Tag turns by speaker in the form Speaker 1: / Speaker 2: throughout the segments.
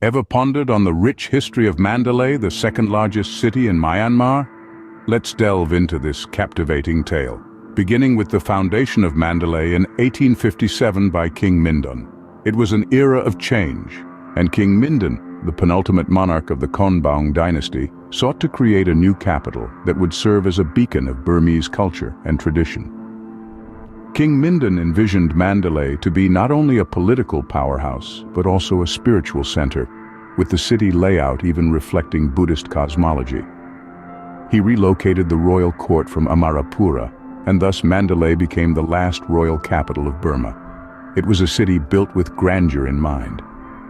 Speaker 1: Ever pondered on the rich history of Mandalay, the second largest city in Myanmar? Let's delve into this captivating tale, beginning with the foundation of Mandalay in 1857 by King Mindon. It was an era of change, and King Mindon, the penultimate monarch of the Konbaung dynasty, sought to create a new capital that would serve as a beacon of Burmese culture and tradition. King Mindon envisioned Mandalay to be not only a political powerhouse, but also a spiritual center, with the city layout even reflecting Buddhist cosmology. He relocated the royal court from Amarapura, and thus Mandalay became the last royal capital of Burma. It was a city built with grandeur in mind,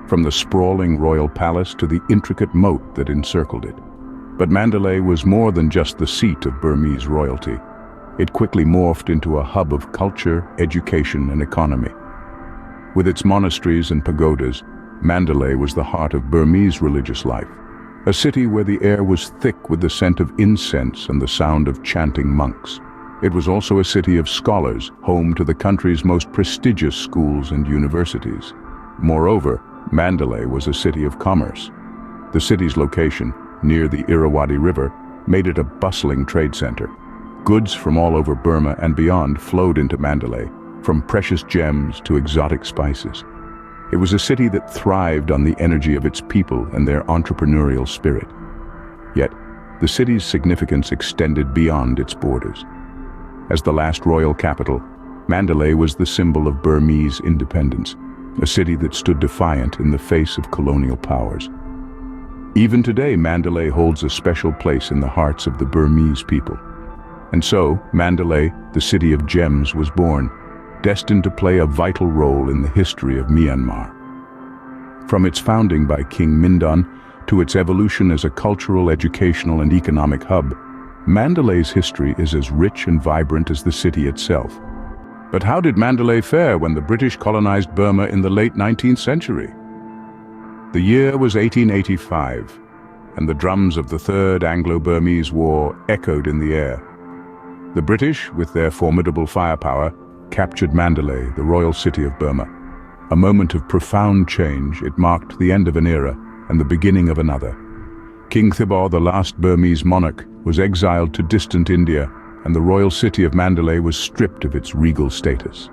Speaker 1: from the sprawling royal palace to the intricate moat that encircled it. But Mandalay was more than just the seat of Burmese royalty. It quickly morphed into a hub of culture, education, and economy. With its monasteries and pagodas, Mandalay was the heart of Burmese religious life, a city where the air was thick with the scent of incense and the sound of chanting monks. It was also a city of scholars, home to the country's most prestigious schools and universities. Moreover, Mandalay was a city of commerce. The city's location, near the Irrawaddy River, made it a bustling trade center. Goods from all over Burma and beyond flowed into Mandalay, from precious gems to exotic spices. It was a city that thrived on the energy of its people and their entrepreneurial spirit. Yet, the city's significance extended beyond its borders. As the last royal capital, Mandalay was the symbol of Burmese independence, a city that stood defiant in the face of colonial powers. Even today, Mandalay holds a special place in the hearts of the Burmese people. And so, Mandalay, the city of gems, was born, destined to play a vital role in the history of Myanmar. From its founding by King Mindon to its evolution as a cultural, educational, and economic hub, Mandalay's history is as rich and vibrant as the city itself. But how did Mandalay fare when the British colonized Burma in the late 19th century? The year was 1885, and the drums of the Third Anglo-Burmese War echoed in the air. The British, with their formidable firepower, captured Mandalay, the royal city of Burma. A moment of profound change, it marked the end of an era and the beginning of another. King Thibaw, the last Burmese monarch, was exiled to distant India, and the royal city of Mandalay was stripped of its regal status.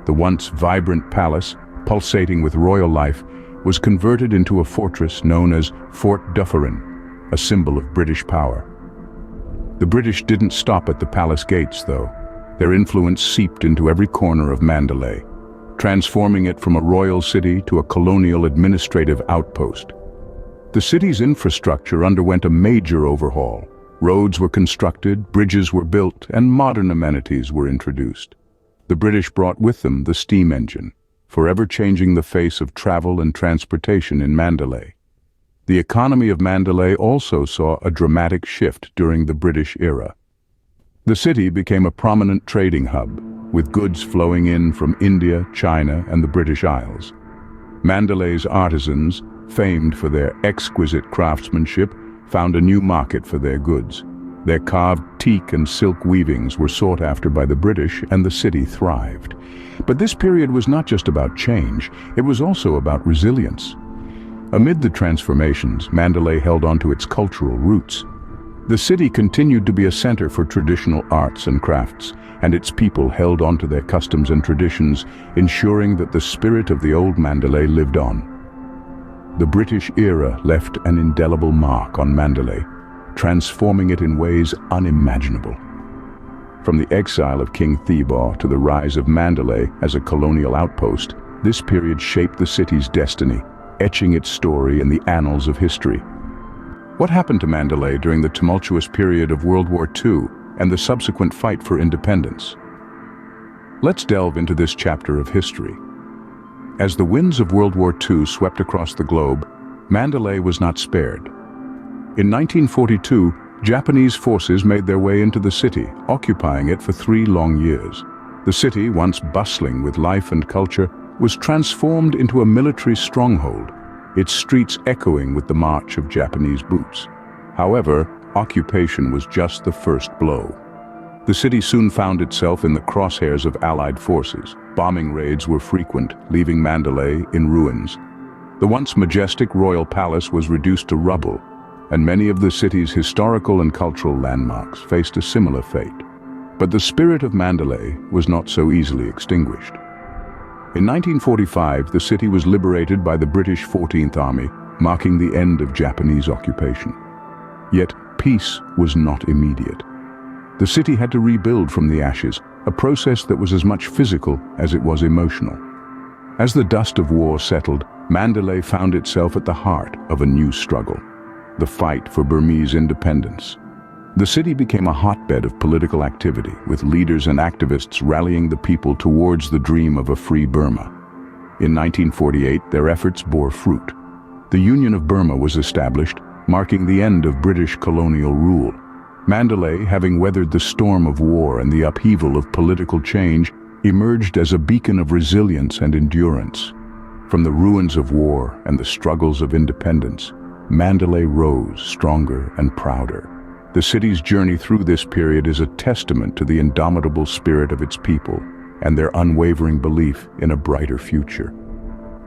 Speaker 1: The once vibrant palace, pulsating with royal life, was converted into a fortress known as Fort Dufferin, a symbol of British power. The British didn't stop at the palace gates, though. Their influence seeped into every corner of Mandalay, transforming it from a royal city to a colonial administrative outpost. The city's infrastructure underwent a major overhaul. Roads were constructed, bridges were built, and modern amenities were introduced. The British brought with them the steam engine, forever changing the face of travel and transportation in Mandalay. The economy of Mandalay also saw a dramatic shift during the British era. The city became a prominent trading hub, with goods flowing in from India, China, and the British Isles. Mandalay's artisans, famed for their exquisite craftsmanship, found a new market for their goods. Their carved teak and silk weavings were sought after by the British, and the city thrived. But this period was not just about change, it was also about resilience. Amid the transformations, Mandalay held on to its cultural roots. The city continued to be a center for traditional arts and crafts, and its people held on to their customs and traditions, ensuring that the spirit of the old Mandalay lived on. The British era left an indelible mark on Mandalay, transforming it in ways unimaginable. From the exile of King Thibaw to the rise of Mandalay as a colonial outpost, this period shaped the city's destiny, etching its story in the annals of history. What happened to Mandalay during the tumultuous period of World War II and the subsequent fight for independence? Let's delve into this chapter of history. As the winds of World War II swept across the globe, Mandalay was not spared. In 1942, Japanese forces made their way into the city, occupying it for 3 long years. The city, once bustling with life and culture, was transformed into a military stronghold, its streets echoing with the march of Japanese boots. However, occupation was just the first blow. The city soon found itself in the crosshairs of Allied forces. Bombing raids were frequent, leaving Mandalay in ruins. The once majestic royal palace was reduced to rubble, and many of the city's historical and cultural landmarks faced a similar fate. But the spirit of Mandalay was not so easily extinguished. In 1945, the city was liberated by the British 14th Army, marking the end of Japanese occupation. Yet, peace was not immediate. The city had to rebuild from the ashes, a process that was as much physical as it was emotional. As the dust of war settled, Mandalay found itself at the heart of a new struggle, the fight for Burmese independence. The city became a hotbed of political activity, with leaders and activists rallying the people towards the dream of a free Burma. In 1948, their efforts bore fruit. The Union of Burma was established, marking the end of British colonial rule. Mandalay, having weathered the storm of war and the upheaval of political change, emerged as a beacon of resilience and endurance. From the ruins of war and the struggles of independence, Mandalay rose stronger and prouder. The city's journey through this period is a testament to the indomitable spirit of its people and their unwavering belief in a brighter future.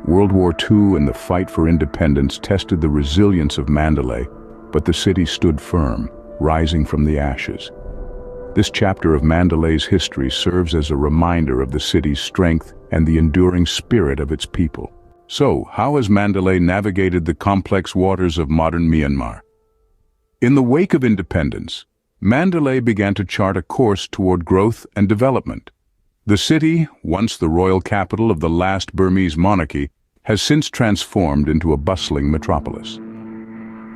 Speaker 1: World War II and the fight for independence tested the resilience of Mandalay, but the city stood firm, rising from the ashes. This chapter of Mandalay's history serves as a reminder of the city's strength and the enduring spirit of its people. So, how has Mandalay navigated the complex waters of modern Myanmar? In the wake of independence, Mandalay began to chart a course toward growth and development. The city, once the royal capital of the last Burmese monarchy, has since transformed into a bustling metropolis.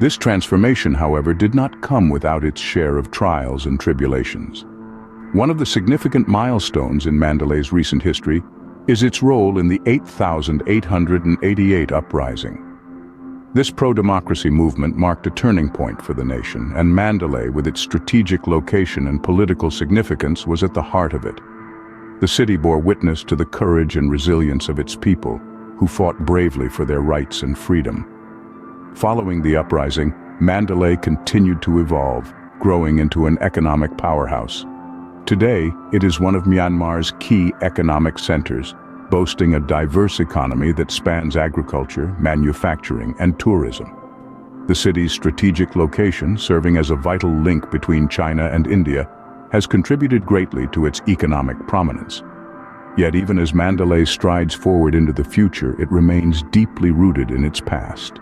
Speaker 1: This transformation, however, did not come without its share of trials and tribulations. One of the significant milestones in Mandalay's recent history is its role in the 8,888 uprising. This pro-democracy movement marked a turning point for the nation, and Mandalay, with its strategic location and political significance, was at the heart of it. The city bore witness to the courage and resilience of its people, who fought bravely for their rights and freedom. Following the uprising, Mandalay continued to evolve, growing into an economic powerhouse. Today, it is one of Myanmar's key economic centers, boasting a diverse economy that spans agriculture, manufacturing, and tourism. The city's strategic location, serving as a vital link between China and India, has contributed greatly to its economic prominence. Yet even as Mandalay strides forward into the future, it remains deeply rooted in its past.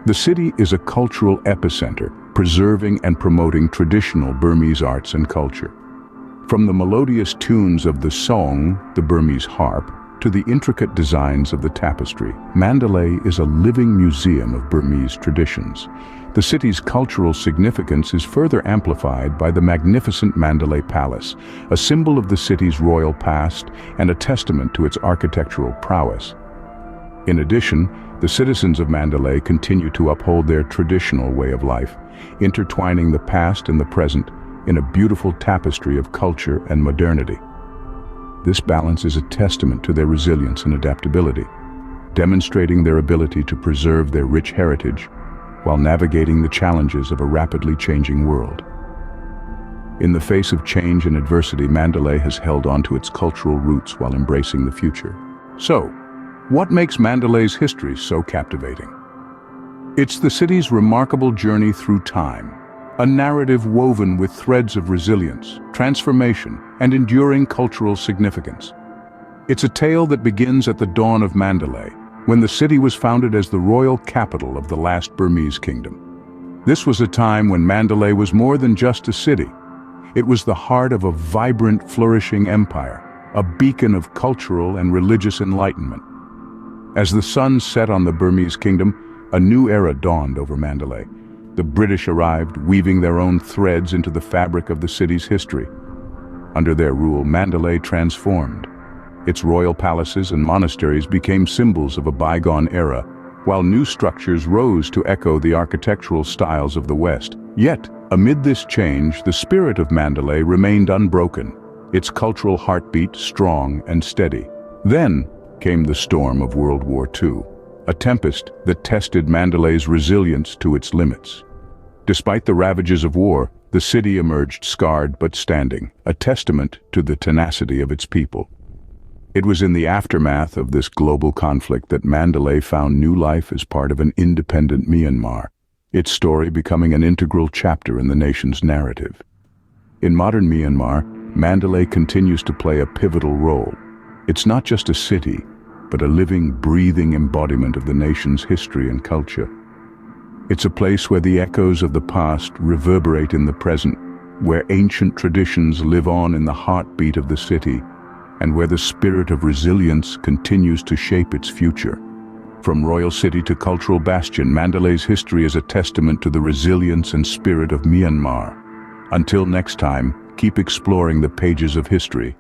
Speaker 1: The city is a cultural epicenter, preserving and promoting traditional Burmese arts and culture. From the melodious tunes of the song, the Burmese harp, to the intricate designs of the tapestry, Mandalay is a living museum of Burmese traditions. The city's cultural significance is further amplified by the magnificent Mandalay Palace, a symbol of the city's royal past and a testament to its architectural prowess. In addition, the citizens of Mandalay continue to uphold their traditional way of life, intertwining the past and the present in a beautiful tapestry of culture and modernity. This balance is a testament to their resilience and adaptability, demonstrating their ability to preserve their rich heritage while navigating the challenges of a rapidly changing world. In the face of change and adversity, Mandalay has held on to its cultural roots while embracing the future. So, what makes Mandalay's history so captivating? It's the city's remarkable journey through time, a narrative woven with threads of resilience, transformation, and enduring cultural significance. It's a tale that begins at the dawn of Mandalay, when the city was founded as the royal capital of the last Burmese kingdom. This was a time when Mandalay was more than just a city. It was the heart of a vibrant, flourishing empire, a beacon of cultural and religious enlightenment. As the sun set on the Burmese kingdom, a new era dawned over Mandalay. The British arrived, weaving their own threads into the fabric of the city's history. Under their rule, Mandalay transformed. Its royal palaces and monasteries became symbols of a bygone era, while new structures rose to echo the architectural styles of the West. Yet, amid this change, the spirit of Mandalay remained unbroken, its cultural heartbeat strong and steady. Then came the storm of World War II, a tempest that tested Mandalay's resilience to its limits. Despite the ravages of war, the city emerged scarred but standing, a testament to the tenacity of its people. It was in the aftermath of this global conflict that Mandalay found new life as part of an independent Myanmar, its story becoming an integral chapter in the nation's narrative. In modern Myanmar, Mandalay continues to play a pivotal role. It's not just a city, but a living, breathing embodiment of the nation's history and culture. It's a place where the echoes of the past reverberate in the present, where ancient traditions live on in the heartbeat of the city, and where the spirit of resilience continues to shape its future. From royal city to cultural bastion, Mandalay's history is a testament to the resilience and spirit of Myanmar. Until next time, keep exploring the pages of history.